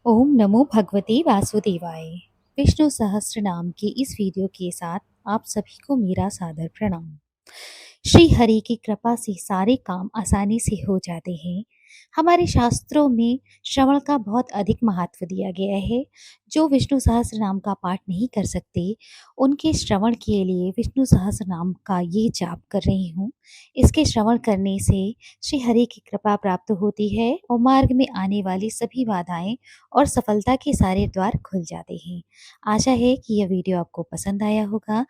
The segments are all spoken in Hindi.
ओम नमो भगवते वासुदेवाय। विष्णु सहस्त्र नाम के इस वीडियो के साथ आप सभी को मेरा सादर प्रणाम। श्री हरि की कृपा से सारे काम आसानी से हो जाते हैं। हमारे शास्त्रों में श्रवण का बहुत अधिक महत्व दिया गया है। जो विष्णु सहस्त्र नाम का पाठ नहीं कर सकते, उनके श्रवण के लिए विष्णु सहस्त्र नाम का ये जाप कर रही हूँ। इसके श्रवण करने से श्री हरि की कृपा प्राप्त होती है और मार्ग में आने वाली सभी बाधाएं और सफलता के सारे द्वार खुल जाते हैं। आशा है कि यह वीडियो आपको पसंद आया होगा।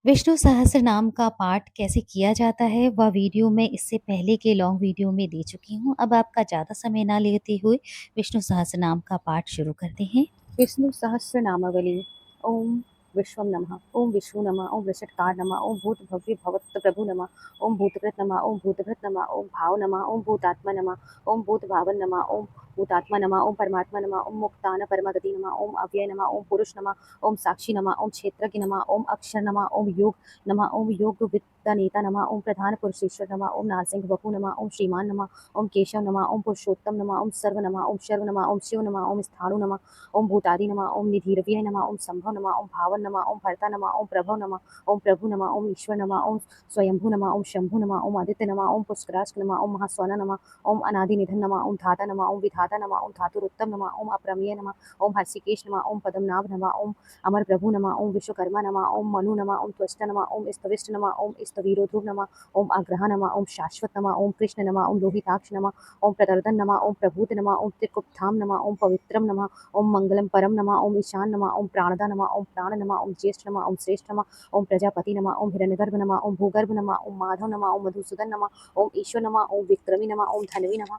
विष्णु सहस्त्र नाम का पाठ कैसे किया जाता है वह वीडियो मैं इससे पहले के लॉन्ग वीडियो में दे चुकी हूँ। अब आपका ज़्यादा समय ना लेते हुए विष्णु सहस्त्र नाम का पाठ शुरू करते हैं। विष्णु सहस्र नामावली। ओम विश्वम नमः, ओम विष्णु नमः, ओम वृषटकार नमः, ओम भूत भव्य भवत प्रभु नमः, ओम भूतकृत नमः, ओम भूतभृत नमः, ओम भाव नमः, ओम भूतात्मा नमः, ओम भूत भावन नमः, ओम भूतात्मा नमः, ओम परमात्मा नमः, ओम मुक्तान परमगति नमः, ओम अव्यय नमः, ओम पुरुष नमः, ओम साक्षी नमः, ओम क्षेत्रज्ञ नमः, ओम अक्षर नमः, ओम योग नमः, ओम योग नेता नमः, ओम प्रधान पुरुषेश्वर नमः, ओम नारसिंह बपू नमः, ओम श्रीमान नमः, ओम केशव नमः, ओम पुरुषोत्तम नमः, ओम सर्व नमः, ओम शर्व नमः, ओम शिव नमः, ओम स्थाणु नमः, ओम भूतादि नमः, ओम निधिरव्यय नमः, ओम संभव नमः, ओम भावन नमः, ओम भर्ता नमः, ओम प्रभव नमः, ओम प्रभु नमः, ओम ईश्वर नमः, ओम स्वयंभू नमः, ओम शंभु नमः, ओम आदित्य नमः, ओम पुष्कराज नमः, ओम महास्वन नमः, ओम अनादि निधन नमः, ओम धाता नमः, ओम विधाता नमः, ओम धातुरुत्तम नमः, ओम अप्रमेय नमः, ओम हर्षिकेश नमः, ओम पद्मनाभ नमः, ओम अमर प्रभु नमः, ओम विश्वकर्मा नमः, ओम मनु नमः, ओम त्वष्ट नमः, ओम स्तविष्ट नमः, ओम स्तवीरोध्रुव नमः, ओम अग्रह नमः, ओम शाश्वत नमः, ओम कृष्ण नमः, ओम लोहिताक्ष नमः, ओम प्रदर्दन नमः, ओम प्रभूत नमः, ओम त्रिकुप्धाम नमः, ओम पवित्रम नमः, ओम मंगलम परम नमः, ओम ईशान नमः, ओम प्राणदा नमः, ओम प्राण नमः, ओम ज्येष्ठ नमः, ओम श्रेष्ठ नमः, ओम प्रजापति नमः, ओम हिरण्यगर्भ नमः, ओम भूगर्भ नमः, ओम माधव नमः, ओम मधुसूदन नमः, ओम ईश्वर नमः, ओम विक्रमी नमः, ओम धनवी नमः,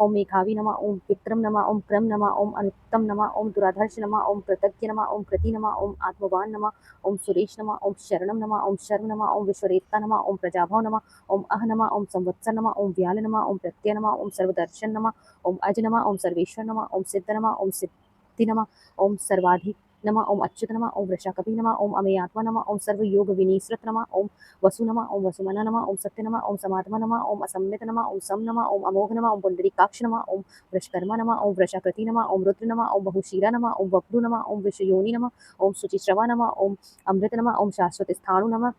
ओम मेघावी नमः, ओम विक्रम नमः, ओम क्रम नमः, ओम अनुत्तम नमः, ओम दुराधर्ष नमः, ओम कृतज्ञ नमः, ओम कृति नमः, ओम आत्मवान नमः, ओम सुरेश नमः, ओम शरणम नमः, ओम शर्व नमः, ओम विश्वरेत्ता नमः, ओम प्रजाभव नमः, ओम अह नमः, ओम संवत्सर नमः, ओम व्याल नमः, ओम प्रत्यय नमः, ओम सर्वदर्शन नमः, ओम अज नमः, ओम सर्वेश्वर नमः, ओम सिद्ध नमः, ओम सिद्धि नमः, ओम सर्वाधिक नमः, ओम अच्युत नमः, ओम वृषाकपि नमः, ओम अमेयात्मा नमः, ओम सर्व योग विनीश्रत नमः, ओम वसु नमः, ओम वसुमना नमः, ओम सत्य नमः, ओम समात्मा नमः, ओम असम्मित नमः, ओम सम नमः, ओम अमोघ नमः, ओम पुंडरीकाक्ष नमः, ओम वृषकर्मा नमः, ओम वृषाकृति नमः, ओम रुद्र नमः, ओम बहुशीरा नमः, ओम वक्रू नमः, ओम विश्वयोनि नमः, ओम शुचिश्रवा नमः, ओम अमृत नमः, ओम शाश्वत स्थाणु नमः,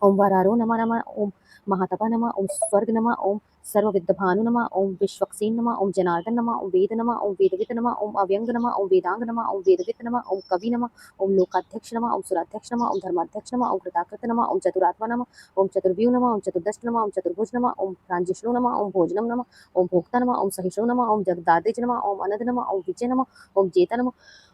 ओम वरारो नमः नमः, ओम महातपा नमः, ओम स्वर्ग नमः, ओम सर्वविद्भानु नमः, ओम विश्वक्सेन नमः, ओम जनार्दन नमः, ओम वेद नमः, ओम वेदवित नमः, ओम अव्यंग नमः, ओम वेदांग नमः, ओम वेदवित नमः, ओम कवि नमः, ओम लोकाध्यक्ष नमः, ओम सुराध्यक्ष नमः, ओम धर्माध्यक्ष नमः, ओम कृताकृत नमः, ओम चतुरात्मा नमः, ओम चतुर्व्यूह नमः, ओम चतुर्दश नमः, ओम चतुर्भुज नमः, ओम प्रांजिष्णु नमः, ओम भोजनम नमः, ओम भोक्ता नमः, ओम सहिष्णु नमः, ओम जगदादिज नमः, ओम अनद नमः, ओम विजय नमः, ओम जेता नमः,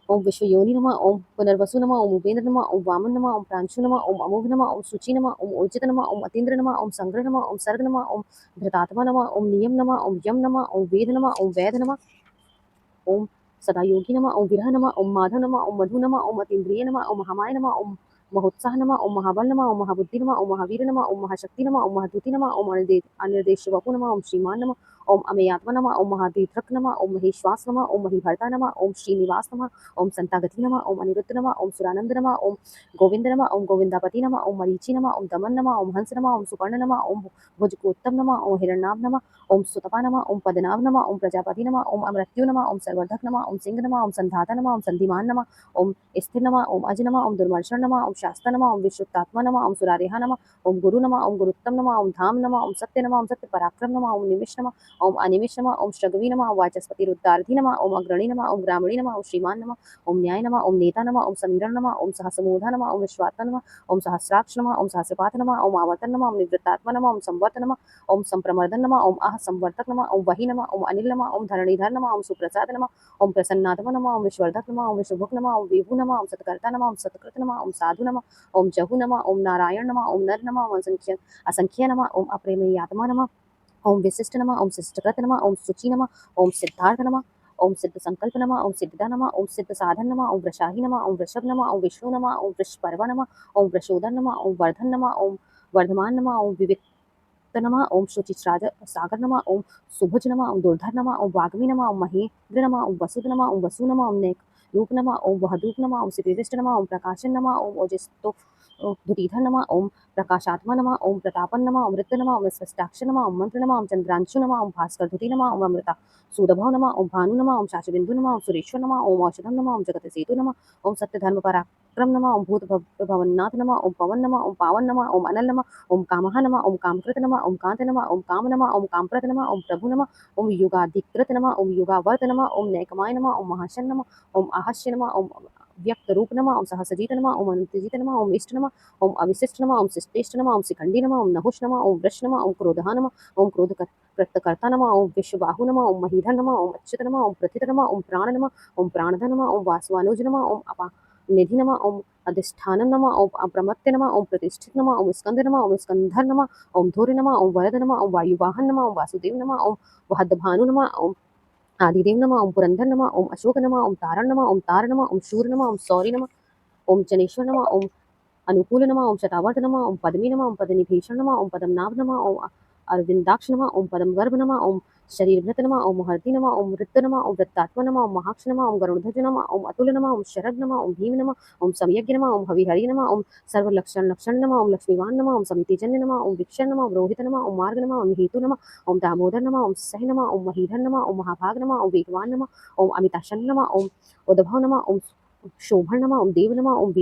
ओम विश्वयोनि नमः, ओम पुनर्वसु नमः, ओम उपेन्द्र नमः, ओम वामन नमः, ओम प्रांशु नमः, ओम अमोघ नमः, ओम शुचि नमः, ओम ऊर्जित नमः, ओम अतीन्द्र नमः, ओम संग्रह नमः, ओम सर्ग नमः, ओम धृतात्मा नमः, ओम नियम नमः, ओम यम नमः, ओम वेद नमः, ओम वैद नमः, ओम सदा योगी नमः, ओम विरह नमः, ओम माधव नमः, ओम मधु नमः, ओम अतीन्द्रिय नमः, ओम महामाय नमः, ओम महोत्साह नमः, ओम महाबल नमः, ओम महाबुद्धि नमः, ओम महावीर नमः, ओम महाशक्ति नमः, ओम महाद्युति नमः, ओम अनिर्देश वपु नमः, ओम श्रीमान नमः, ओम अमेयात्मा नमः, ओम महादीधृक नमः, ओम महेश्वास नमः, ओम महीभर्ता नमः, ओम श्रीनिवास नमः, ओम संतागति नमः, ओम अनिरुद्ध नमः, ओम सुरानंद नमः, ओम गोविंद नमः, ओम गोविंदापति नमः, ओम मरीचि नमः, ओम दमन नमः, ओम हंस नमः, ओम सुपर्ण नमः, ओम भुजगोत्तम नमः, ओम हिरण्यनाभ नमः, ओम सुतपा नमः, ओम पदनाभ नमः, ओम प्रजापति नमः, ओम अमृत्यु नमः, ओम सर्वर्धक नमः, ओम सिंह नमः, ओम संधाता नमः, ओम संधिमान नमः, ओम स्थिर नमः, ओम अज नमः, ओम दुर्मर्शन नमः, ओम शास्ता नमः, ओम विश्वतात्मा नमः, ओम सुरारेहा नमः, ओम गुरु नमः, ओम गुरुत्तम नमः, ओम धाम नमः, ओम सत्य नमः, ओम सत्य पराक्रम नमः, ओम निमिष नमः, ओम अनिमिष नमः, ओम श्रगवी नमः, ओम वाचस्पति रुद्रार्धी नमः, ओम अग्रणी नमः, ओम ग्रामणी नमः, ओम श्रीमान नमः, ओम न्याय नमः, ओम नेता नमः, ओम समीरण नमः, ओम सहसमूढ़ा नमः, ओम विश्वात्मा नमः, ओम सहस्राक्ष नमः, ओम सहस्रपात नमः, ओम आवर्तन नमः, ओम निवृत्तात्मा नमः, ओम संवर्त नमः, ओम संप्रमर्दन नमः, ओम आह संवर्तक नमः, ओम वही नमः, ओम अनिल नमः, ओम धरणीधर नमः, ओम सुप्रसाद नमः, ओम प्रसन्नात्मा नमः, ओम विश्वर्धक नमः, ओम विश्वभुक नमः, ओम विभु नमः, ओम सत्कर्ता नमः, ओम सत्कृत नमः, ओम साधु नमः, ओम जहु नमः, ओम नारायण नमः, ओम नर नमः, ओम असंख्य असंख्य नमः, ओम अप्रेमयात्मा नमः, ओम विशिष्ट नमः, ओम शिष्टकृत नमः, ओम शुचि नमः, ओम सिद्धार्थ नमः, ओम सिद्ध संकल्प नमः, ओम सिद्धदा नमः, ओम सिद्ध साधन नमः, ओम वृषाही नमः, ओम वृषभ नमः, ओम विष्णु नमः, ओम वृषपर्वा नमः, ओम वृषोदर नमः, ओम वर्धन नमः, ओम वर्धमान नमः, ओम विविक्त नमः, ओम शुचिस्राज सागर नमः, ओम सुभुज नमः, ओम दुर्धर नमः, ओम वाग्मी नमः, ओम महेंद्र नमः, ओम वसुद नमः, ओम वसु नमः, ओम नेक रूप नमः, ओम वहदूप नमः, ओम सिपिविष्ट नमः, ओम प्रकाशन नमः, ओम ओजस्तो ओम धुतीधर नमः, ओम प्रकाशात्मा नमः, ओम प्रतापन नमः, ओम ऋत नमः, ओम स्पष्टाक्ष नमः, ओम मंत्र नमः, ओम चंद्रांशु नमः, ओम भास्कर धुति नमः, ओम अमृता सूदभव नमः, ओम भानु नमः, ओम शाचबिंदु नमः, ओम सुरेश्वर नमः, ओम औषधम नमः, ओम जगत सेतु नमः, ओम सत्य धर्म पराक्रम नमः, ओम भूत भवन्नाथ नमः, ओम पवन नमः, ओम पावन नमः, ओम अनल नमः, ओम कामः नमः, ओम कामकृत नमः, ओम कांत नमः, ओम काम नमः, ओम कामप्रत नमः, ओम प्रभु नमः, ओम युगाधिकृत नमः, ओम युगावर्त नमः, ओम नैकमाय नमः, ओम महाशन नमः, ओम आहस्य नमः, ओम व्यक्त रूप नमः, ओम सहसजीत नमः, ओम अनंतजीत नमः, ओम इष्ट नमः, ओम अविशिष्ट नमः, ओम शिष्टेष्ट नमः, ओम शिखंडी नमः, ओम नहुष नमः, ओम वृष नमः, ओम क्रोधः नमः, ओम क्रोध कृतकर्ता नमः, ओम विश्वबाहु नमः, ओम महीधर नमः, ओम अच्युत नमः, ओम प्रथित नमः, ओम प्राण नमः, ओम प्राणधर नमः, ओम वासवानुज नमः, ओम अपा निधि नमः, ओम अधिष्ठानं नमः, ओम अप्रमत्य नमः, ओम प्रतिष्ठित नमः, ओम स्कंद नमः, ओम स्कंधर नमः, ओम धूर्य नमः, ओम वरद नमः, ओम वायुवाहन नमः, ओम वासुदेव नमः, ओम वहद्भानु नमः, ओम आदिदेव नमः, ओम पुरंदर नमः, ओम अशोक नमः, ओम तारण नमः, ओम तार नमः, ओम शूर नमः, ओम सौरी नमः, ओम जनेश्वर नमः, ओम अनुकूल नमः, ओम शतावर्त नमः, ओम पद्मी नमः, ओम पदनिभीषण नमः, ओम पद्मनाभ नमः, ओम अरविंदाक्ष नमः, ओम पद्म गर्भ नमः, ओम शरीरभृत नमः, ओम हर्ति नमः, ओम वृत्त नमः, ओम वृत्तात्मा नमः, ओम महाक्ष नमः, ओम गरुड़ध्वज नमः, ओम अतुल नमः, ओम शरद नमः, ओम भीम नमः, ओम समयज्ञ नमः, ओम हविहरि नमः, ओम सर्वलक्षण लक्षण नमः, ओम लक्ष्मीवान नमः, ओम समितिजन्य नमः, ओम विक्षण नमः, ओम रोहित नमः, ओम मार्ग नमः, ओम हेतु नमः, ओम दामोदर नमः, ओम सह नमः, ओम महीधर नमः, ओम महाभाग नमः, ओम वेगवान नमः, ओम अमिताशन नमः, ओम उद्भव नमः, ओम शोभन नमः, ओम देव नमः, ओम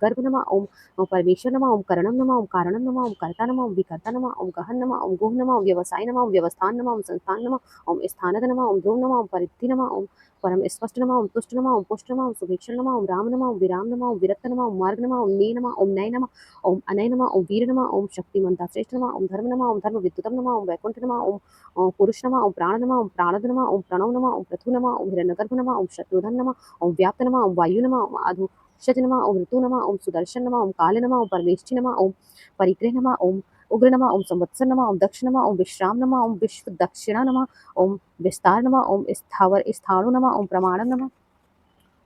गर्भ नमः, ओम परमेश्वर नमः, ओम करणम नमः, ओम कारणम नमः, ओम कर्ता नमः, ओम विकर्ता नमः, ओम गहन नमः, ओम गुह नमः, ओम व्यवसाय नमः, ओम व्यवस्थान नमः, ओम संस्थान नमः, ओम स्थानद नमः, ओम ध्रुव नमः, ओम परिद्धि नमः, ओम परम स्पष्ट नमः, ओम तुष्ट नमः, ओम पुष्ट नमः, ओम सुभीक्षण नमः, ओम राम नमः, ओम विराम नमः, ओम विरक्त नमः, ओम मार्ग नमः, ओम ने नमः, ओम नय नमः, ओम अनय नमः, ओम वीर नमः, ओम शक्तिमंता श्रेष्ठ नमः, ओम धर्म नमः, ओम धर्म विद्युतम नमः, ओम वैकुंठ नमः, ओम पुरुष नमः, ओम प्राण नमः, ओम प्राणद नमः, ओम प्रणव नमः, ओम पृथु नमः, ओम हिरण्यगर्भ नमः, ओम शत्रुधन नमः, ओम व्याप्त नमः, ओम वायु नमः, ओम आधु शच नमः, ओम ऋतु नमः, ओम सुदर्शन नमः, ओम काल नमः, ओम परमेष्ठि नमः, ओम परिग्रह नमः, ओम उग्र नमः, ओम संवत्सर नमः, ओम दक्ष नमः, ओम विश्राम नमः, ओम विश्व दक्षिणा नमः, ओम विस्तार नमः, ओम स्थावर स्थाणु नमः, ओम प्रमाणम नमः,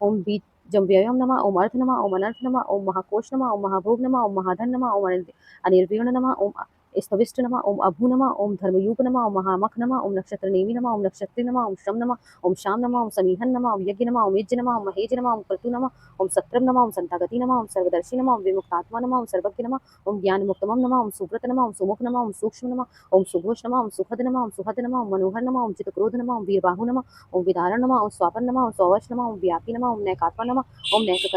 ओम बीजम व्ययम नमः, ओम अर्थ नमः, ओम अनर्थ नमः, ओम महाकोश नमः, ओम महाभोग नमः, ओम महाधन नमः, ओम अनिर्वीण नमः, ओम स्तविष्ट नमः, ओम अभू नमः, ओम धर्मयूप नमः, ओम महामख नमः, ओम नक्षत्र नेमि नमः, ओम नक्षत्री नमः, ओम श्रम नमः, ओम शाम नमः, ओम समीहन नमः, ओम यज्ञ नमः, ओम यज्ञ नमः, ओम महेज नमः, ओम क्रतु नमः, ओम सत्रम नमः, ओम संतागति नमः, ओम सर्वदर्शी नमः, ओम विमुक्तात्मा नमः, ओम सर्वज्ञ नमः, ओम ज्ञान मुक्तमम नमः, ओम सुव्रत नमः, ओम सुमुख नमः, ओम सूक्ष्म नमः, ओम सुघोष नमः, ओम सुखद नमः, ओम सुहद नमः, ओम मनोहर नमः, ओम चितक्रोध नमः, ओम वीरबाहु नमः, ओम विदारण नमः, ओम स्वापन नमः, ओम सौवश नमः, ओम व्यापी नमः, ओम नैकात्मा नमः, ओम नैक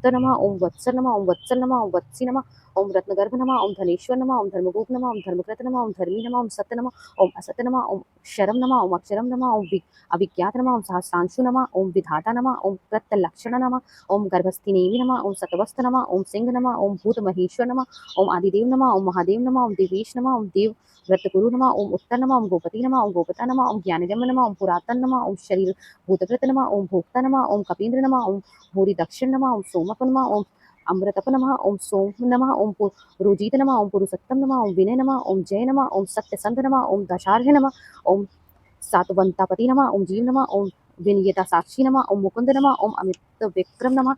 कर्म नमः, ओम वत्सर नमः, ओम वत्सल नमः, ओम वत्सी नमः, ओम रत्नगर्भ नमः, ओम धनेश्वर नमः, ओम धर्मगोप नमः, ओम धर्मकृत नमः, ओम धर्मी नमः, ओम सत्य नमः, ओम असत्य नमः, ओम शरम नमः, ओम अक्षरम नमः, ओम अविज्ञात नमः, ओम सहस्रांशु नमः, ओम विधाता नमः, ओम प्रत्यलक्षण नमः, ओम गर्भस्थि नेमि नमः, ओम सतवस्त नमः, ओम सिंह नमः, ओम भूत महेश्वर नमः, ओम आदिदेव नमः, ओम महादेव नमः, ओम देवेश नमः, ओम देव व्रतगुरु नमः, ओम उत्तर नमः, ओम गोपति नमः, ओम गोपता नमः, ओम ज्ञानगम नमः, ओम पुरातन नमः, ओम शरीर भूतकृत नमः, ओम भोक्ता नमः, ओम कपीन्द्र नमः, ओम भूरि दक्षिण नमः, ओम सोमक नमः, ओम अमृतप नमः, ओम सोम नमः, ओम रुजित नमः, ओम पुरुषोत्तम नमः, ओम विनय नमः, ओम जय नमः, ओम सत्यसंध नमः, ओम दशार्ह नमः, ओम सातवंतापति नमः, ओम जीव नमः, ओम विनियता साक्षी नमः, ओम मुकुंद नमः, ओम अमित विक्रम नमः,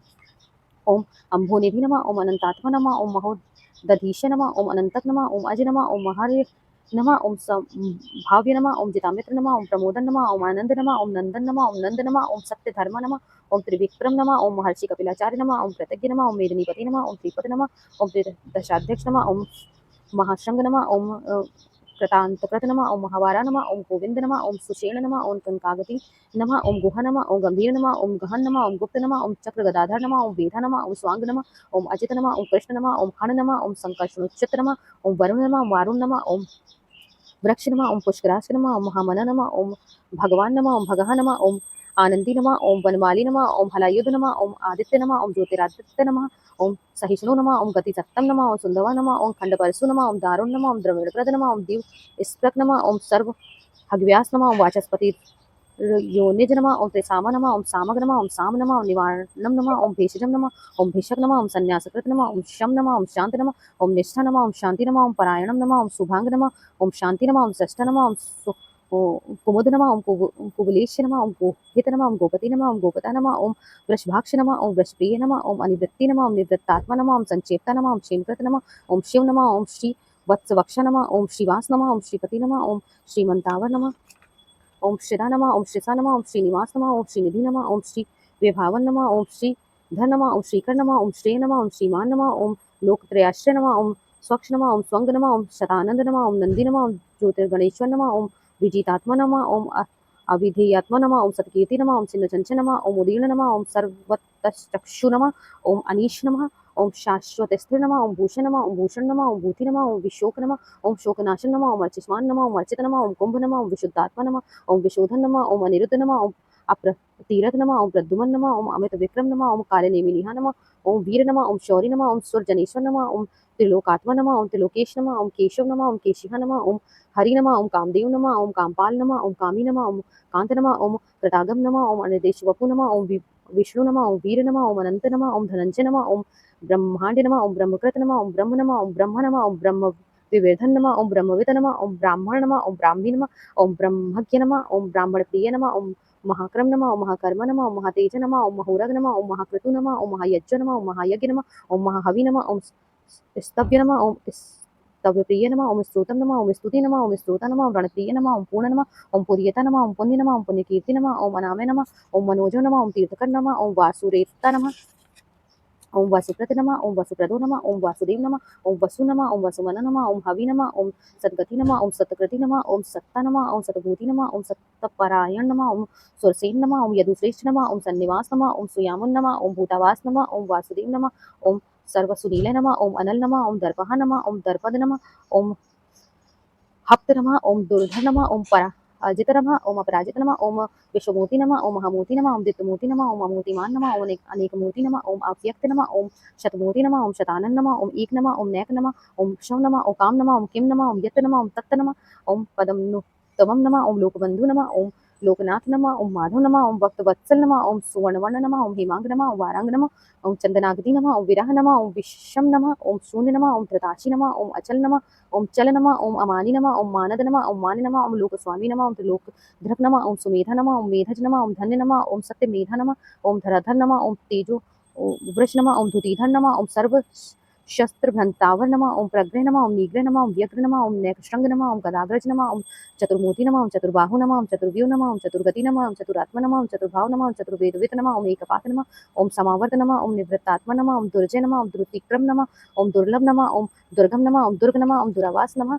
ओम अम्भोनिधि नमः, ओम अनंतात्मा नमः, ओम महोदधीश नमः, ओम अनंतक नमः, ओम अज नमः, ओम महार्य नमः, ओम भाव्य नमः, ओम जितामित्र नमः, ओम प्रमोदन नमः, ओम आनंद नमः, ओम नंदन नमः, ओम नंद नमः, ओम सत्य धर्म नमः, ओम त्रिविक्रम नमः, ओम महर्षि कपिलाचार्य नमः, ओम कृतज्ञ नमः, ओम मेदिनीपति नमः, ओम त्रिपद नमः, ओम दशाध्यक्ष नमः, ओम महाशंग नमः, ओम कृतांतकृत नमः, ओम महावारा नमः, ओम गोविंद नमः, ओम सुषेण नमः, ओम कंकागति नमः, ओम गुह नमः, ओम गंभीर नमः, ओम गहन नमः, ओम गुप्त नमः, ओम चक्र गदाधर नमः, ओम वेधा नमः, ओम स्वांग नमः, ओम अजित नमः, ओम कृष्ण नमः, ओम हण नमः, ओम संकर्षणोच्चित नमः, ओम वरुण नमः, ओम वारुण नमः, ओम वृक्ष नमः, ओम पुष्कराक्ष नमः, ओम महामना नमः, ओम भगवान नमः, ओम भगः नमः, ओम आनंदी नमः, ओम वनमाली नमः, ओम हलायुध नमः, ओम आदित्य नमः, ओम ज्योतिरादित्य नमः, ओम सहिष्णु नमः, ओम गति सत्तम नमः, ओम सुंदवा नमः, ओम खंडपरशु नमः, ओम दारुण नमः, ओम द्रविड़प्रद नमः, ओम दीव स्प्रक नमः, ओम सर्व हव्यास नमः, ओम वाचस्पति योनिज नमः, ओम त्रिसामा नमः, ओम सामग नमः, ओम साम नमः, ओम निवारणम नमः, ओम भेषजम नमः, ओम भिषक नमः, ओम संन्यासकृत नमः, ओम शम नमः, ओम शांत नमः, ओम निष्ठा नमः, ओम शांति नमः, ओम परायणम नमः, ओम शुभांग नमः, ओम शांति नमः, ओम सष्ट नमः, कुमुद नमः, ओम कुबलेश नमः, ओम गोहित नमः, ओम गोपति नमः, ओम गोपता नमः, ओम वृषभाक्ष नमः, ओम वृषप्रिय नमः, ओम अनिवृत्ति नमः, ओम निवृत्तात्मा नमः, ओम संचेता नमः, ओम क्षेमकृत नमः, ओम शिव नमः, ओम श्री वत्सवक्ष नमः, ओम श्रीवास नमः, ओम श्रीपति नमः, ओम श्रीमंतावर नमः, ओम श्रीदा नमः, ओम श्रीसा नमः, ओम श्रीनिवास नमः, ओम श्रीनिधि नमः, ओम श्री विभावन नमः, ओम श्री धर नमः, ओम श्रीकर नमः, ओम श्रेय नमः, ओम श्रीमान नमः, ओम लोकत्रयाश्रय नमः, ओम स्वक्ष नमः, ओम स्वंग नमः, ओम शतानंद नमः, ओम नंदी नमः, ओम ज्योतिर्गणेश्वर नमः, ओम विजितात्मा नमः, ओम अविधेयात्मा नमः, ओम सतकीर्ति नमः, ओम चिन्हचंच नमः, ओम उदीर्ण नमः, ओम सर्वतश्चक्षु नमः, ओम अनीश नमः, ओम शाश्वत स्थिर नमः, ओम भूषण नमः, ओम भूषण नमः, ओम भूति नमः, ओम विशोक नमः, ओम शोकनाशन नमः, ओम अर्चिष्मान नमः, ओम अर्चित नमः, ओम कुंभ नमः, ओम विशुद्धात्मा नमः, ओम विशोधन नमः, ओम अनिरुद्ध नमः, ओम अप्रतीरथ नमः, ओम प्रद्युमन नमः, ओम अमित विक्रम नमः, ओम काले नेमिनिहा नमः, ओम वीर नमः, ओम शौर्य नमः, ओम सुरजनेश्वर नमः, ओम त्रिलोकात्मा नमः, ओम त्रिलोकेश नमः, ओम केशव नमः, ओम केशिहा नमः, ओम हरि नमः, ओम कामदेव नमः, ओम कामपाल नमः, ओम कामी नमः, ओम कांत नमः, ओम कृतागम नमः, ओम अनिर्देश वपु नमः, ओम विष्णु नमः, ओम वीर नमः, ओम अनंत नमः, ओम धनंजय नमः, ओम ब्रह्मांड नमः, ओम ब्रह्मकृत नमः, ओम ब्रह्म नमः, ओम ब्रह्म नमः, ओम ब्रह्म विवर्धन नमः, ओम ब्रह्मविद नमः, ओम ब्राह्मण नमः, ओम ब्राह्मी नमः, ओम ब्रह्मज्ञ नमः, ओम ब्राह्मण प्रिय नमः, ओम महाक्रम नमः, ओम महाकर्म नमः, ओम महातेज नमः, ओम महोरग नमः, ओम महाक्रतु नमः, ओम महायज्ञ नमः, ओम महायज्ञ नमः, ओम महाहवि नमः, ओम स्तव्य नमः, ओम स्तव्यप्रिय नमः, ओम स्तोत्रम नमः, ओम स्तुति नमः, ओम स्तोता नमः, ओम रणप्रिय नमः, ओम पूर्ण नमः, ओम पुरीयता नमः, ओम पुण्य नमः, ओम पुण्यकीर्ति नमः, ओम अनामय नमः, ओम मनोजो नमः, ओम तीर्थकर नमः, ओम वासुरेता नमः, ओम वासुप्रत नमः, ओम वसुप्रदो नमः, ओम वासुदेव नमः, ओम वसु नमः, ओम वसुमन नमः, ओम हवि नमः, ओम सद्गति नमः, ओम सतकृति नमः, ओम सत्ता नमः, ओम सतभूति नमः, ओम सत्तपरायण नमः, ओम सुरसेन नमः, ओम यदुश्रेष्ठ नमः, ओम सन्निवास नमः, ओम सुयामुन नमः, ओम भूतावास नमः, ओम वासुदेव नमः, ओम सर्वसुनील नमः, ओम अनल नमः, ओम दर्पहा नमः, ओम दर्पद नमः, ओम हप्त नमः, ओम दुर्धर नमः, ओम पराजित नमः, ओम अपराजित नमः, ओम विश्वमूर्ति नमः, ओम महामूर्ति नमः, ओम दित्यमूर्ति नमः, ओम अमूर्तिमान नमः, ओम अनेक मूर्ति नमः, ओम अव्यक्त नमः, ओम शतमूर्ति नमः, ओम शतानन नमः, ओम एक नमः, ओम नैक नमः, ओम क्षम नमः, ओम काम नमः, ओम किम नमः, ओम यत् नमः, ओम तत्त नमः, ओम पदम नमः, ओम लोकबंधु नमः, ओम लोकनाथ नमः, ओम माधव नमः, ओम भक्तवत्सल नमः, ओम सुवर्णवर्ण नमः, ओम हेमांग नमः, ओम वारांग नमः, ओम चंदनागति नमः, ओम विरह नमः, ओम विषम नमः, ओम शून्य नमः, ओम धृताशी नमः, ओम अचल नमः, ओम चल नमः, ओम अमानि नमः, ओम मानद नमः, ओम मान नमः, ओम लोकस्वामी नमः, ओम त्रिलोकधृक नमः, ओम सुमेधा नमः, ओम मेधज नमः, ओम धन्य नमः, ओम सत्यमेधा नमः, ओम धराधर नमः, ओम तेजो वृष नमः, ओम धुतीधर नमः, ओम सर्व शस्त्र भ्रंतावर नमः, ओम प्रग्रह नमः, ओम निग्रह नमः, ओम व्यग्र नमः, ओम नैकशृंग नमः, ओम गदाग्रज नमः, ओम चतुर्मूर्ति नमः, ओम चतुर्बाहु नमः, ओम चतुर्व्यूह नमः, ओम चतुर्गति नमः, ओम चतुरात्मा नमः, ओम चतुर्भाव नमः, ओम चतुर्वेदवित नमः, ओम एकपात नमः, ओम समावर्त नमः, ओम निवृत्तात्मा नमः, ओम दुर्जय नमः, ओम दुर्तिक्रम नमः, ओम दुर्लभ नमः, ओम दुर्गम नमः, ओम दुर्ग नमः, ओम दुरावास नमः,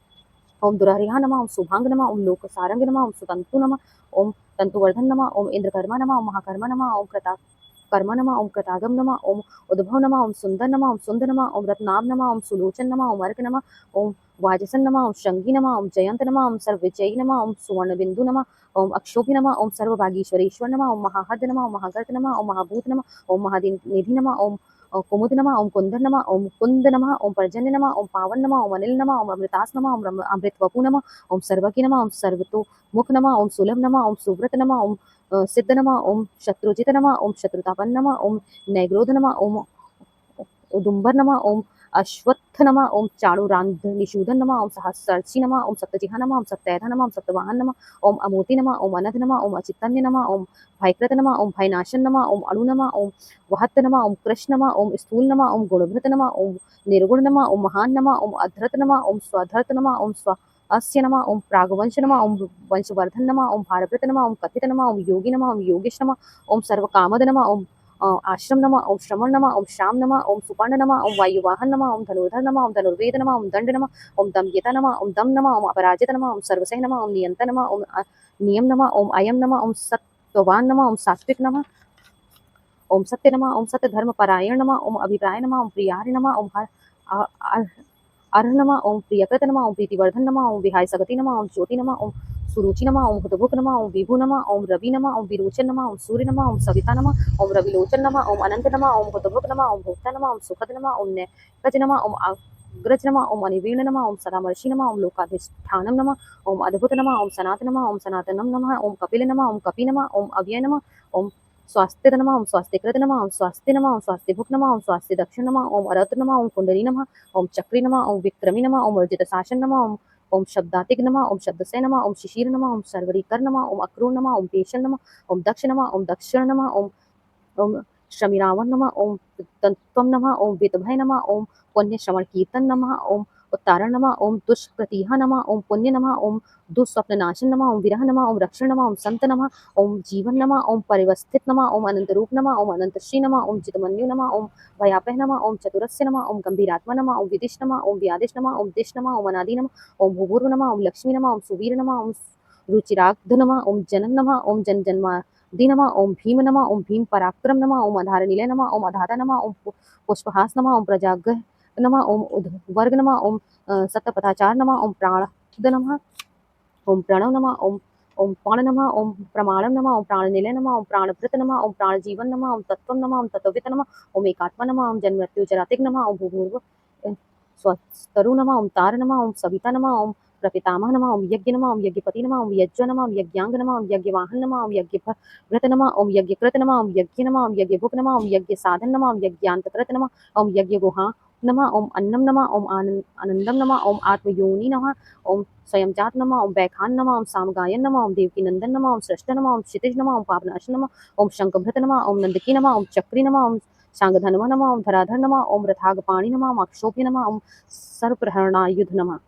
ओम दुरारिहा नमः, ओम शुभांग नमः, ओम लोकसारंग नमः, ओम सुतंतु नमः, ओम तंतुवर्धन नमः, ओम इंद्रकर्मा नमः, ओम महाकर्मा नमः, ओम कर्मा नमः, ओम कृतागम नमः, ओम उद्भव नमः, ओम सुंदर नमः, ओम सुंदर नमः, ओम रत्नाभ नमः, ओम सुलोचन नमः, ओम अर्क नमः, ओम वाजसन नमः, ओम शंगी नमः, ओम जयंत नमः, ओम सर्वविजयी नमः, ओम सुवर्ण बिंदु नमः, ओम अक्षोभि नमः, ओम सर्वभागीश्वरेश्वर नमः, ओम महाहद नमः, ओम महागर्त नमः, ओम महाभूत नमः, ओम महानिधि नमः, ओम कुमुद नमः, ओम कुंदर नमः, ओम कुंद नमः, ओम पर्जन्य नमः, ओम पावन नमः, ओम अनिल नमः, ओम अमृतास नमः, ओम अमृत वपु नमः, ओम सर्वज्ञ नमः, ओम सर्वतो मुख नमः, ओम सुलभ नमः, ओम सुव्रत नमः, ओम सिद्ध नमः, ओम शत्रुजित नमः, ओम शत्रुतापन नमः, ओम नैग्रोध नमः, ओम उदुम्बर नमः, ओम अश्वत्थ नमः, ओम चाणुरांध निषूदन नमः, ओम सहस्रर्षि नमः, ओम सप्तजिहा नमः, ओम सप्तैधा नमः, ओम सप्तवाहन नमः, ओम अमूर्ति नमः, ओम अनध नमः, ओम अचितन्य नमः, ओम भयकृत नमः, ओम भयनाशन नमः, ओम अणु नमः, ओम वहत्त नमः, ओम कृष्ण नमः, ओम स्थूल नमः, ओम गुणभृत नमः, ओम निर्गुण नमः, ओम महान नमः, ओम अधृत नमः, ओम स्वधर्त नमः, ओम स्व अस्य नमः, ओम प्रागवंश नमः, ओम वंशवर्धन नमः, ओम भारभृत नमः, ओम कथित नमः, ओम योगी नमः, ओम योगेश नमः, ओम सर्वकामद नमः, ओम आश्रम नमः, ओम श्रमण नमः, ओम श्याम नमः, ओम सुपर्ण नमः, ओम वायुवाहन नमः, ओम धनुर्धर नमः, ओम धनुर्वेद नमः, ओम दंड नमः, ओम दमयिता नमः, ओम दम नमः, ओम अपराजित नमः, ओम सर्वसह नमः, ओम नियंता नमः, ओम नियम नमः, ओम अयम नमः, ओम सत्ववान नमः, ओम सात्विक नमः, ओम सत्य नमः, ओम सत्य धर्म परायण नमः, ओम अभिप्राय नमः, ओम प्रियारि नमः, ओम अर्ह नमः, ओम प्रियकृत नमः, ओम प्रीतिवर्धन नमः, ओम विहाय सगति नमः, ओम ज्योति नमः, ओम सुरुचि नमः, ओम हुतभुक नमः, ओम विभु नमः, ओम रवि नमः, ओम विरोचन नमः, ओम सूर्य नमः, ओम सविता नमः, ओम रविलोचन नमः, ओम अनंत नमः, ओम हुतभुक नमः, ओम भोक्ता नमः, ओम सुखद नमः, ओम नैकज नमः, ओम अग्रज नमः, ओम अनिवीर्ण नमः, ओम सदामर्षि नमः, ओम लोकाधिष्ठानम नमः, ओम अद्भुत नमः, ओम सनातन नमः, ओम सनातनम नमः, ओम कपिल नमः, ओम कपि नमः, ओम अव्यय नमः, ओम स्वास्थ्य नमः, ओम स्वास्थ्यकृत नमः, ओम स्वास्थ्य नमः, ओम स्वास्थ्यभुक नमः, ओम स्वास्थ्य दक्ष नमः, ओम अरत नमः, ओम कुंडली नमः, ओम चक्री नमः, ओम विक्रमी नमः, ओम अर्जित शासन नमः, ओम शब्दातिक नमः, ओम शब्दसे नमः, ओम शिशिर नमः, ओम सर्वरीकर नमः, ओम अक्रूर नमः, ओम पेशल नमः, ओम दक्ष नमः, ओम दक्षिण नमः, ओम शमिरावण नमः, ओम तंत्वम नमः, ओम वेतभय नमः, ओम पुण्य श्रवण कीर्तन नमः, ओम उत्तारण नमः, ओम दुष्प्रतीहा नमः, ओम पुण्य नमः, ओम दुःस्वप्ननाशन नमः, ओम विरह नमः, ओम रक्षण नमः, ओम संत नमः, ओम जीवन नमः, ओम परिवस्थित नमः, ओम अनंत रूप नमः, ओम अनंत श्री नमः, ओम चितमन्यु नमः, ओम भयापह नमः, ओम चतुरस्य नमः, ओम गंभीरात्मा नमः, ओम विदिश नमः, ओम व्यादिश नमः, ओम दिश नमः, ओम अनादि नमः, ओम भूभूर्व नमः, ओम लक्ष्मी नमः, ओम सुवीर नमः, ओम रुचिराग्ध नमः, ओम जनन नमः, ओम जन जन्मादि नमः, ओम भीम नमः, ओम भीम पराक्रम नमः, ओम आधार निलय नमः, ओम अधाता नमः, ओम पुष्पहास नमः, ओम प्रजाग्रह नमः, ओम वर्ग नमः, ओम सतपथाचार नमः, ओम प्राणद नमः, ओम प्रणव नमः, ओम ओम प्राण नमः, ओम प्रमाणम नमः, ओम प्राण निलय नमः, ओम प्राणभृत नमः, ओम प्राण जीवन नमः, ओम तत्वम नमः, ओम तत्वित नमः, ओम एकात्मा नमः, ओम जन्मृत्यु जरातिक नमः, ओम भूभुर्व स्वस्तरु नमः, ओम तार नमः, ओम सविता नमः, ओम प्रपितामह नमः, ओम यज्ञ नमः, ओम यज्ञपति नमः, ओम यज्ञ नमः, ओम यज्ञांग नमः, ओम यज्ञवाहन नमः, ओम यज्ञभृत नमः, ओम यज्ञकृत नमः, ओम यज्ञ नमः, ओम यज्ञभुक नमः, ओम यज्ञ साधन नमः, ओम यज्ञांतकृत नमः, ओम यज्ञ गुहा नमः, ओम अन्नम नमः, ओम आनंदम नमः, ओम आत्मयोनि नमः, ओम स्वयं जात नमः, ओम बैखान नमः, ओम सामगायन नमः, ओम देवकी नंदन नमः, ओम सृष्ट नमः, ओम क्षितिज नमः, ओम पावनाश नमः, ओम शंखभृत नमः, ओम नंदकी नमः, ओम चक्री नमः, ओम शांगधनव नमः, ओम धराधर नमः, ओम रथागपाणि नमः, ओम अक्षोभ्य नमः, ओम सर्वप्रहरणायुध नमः।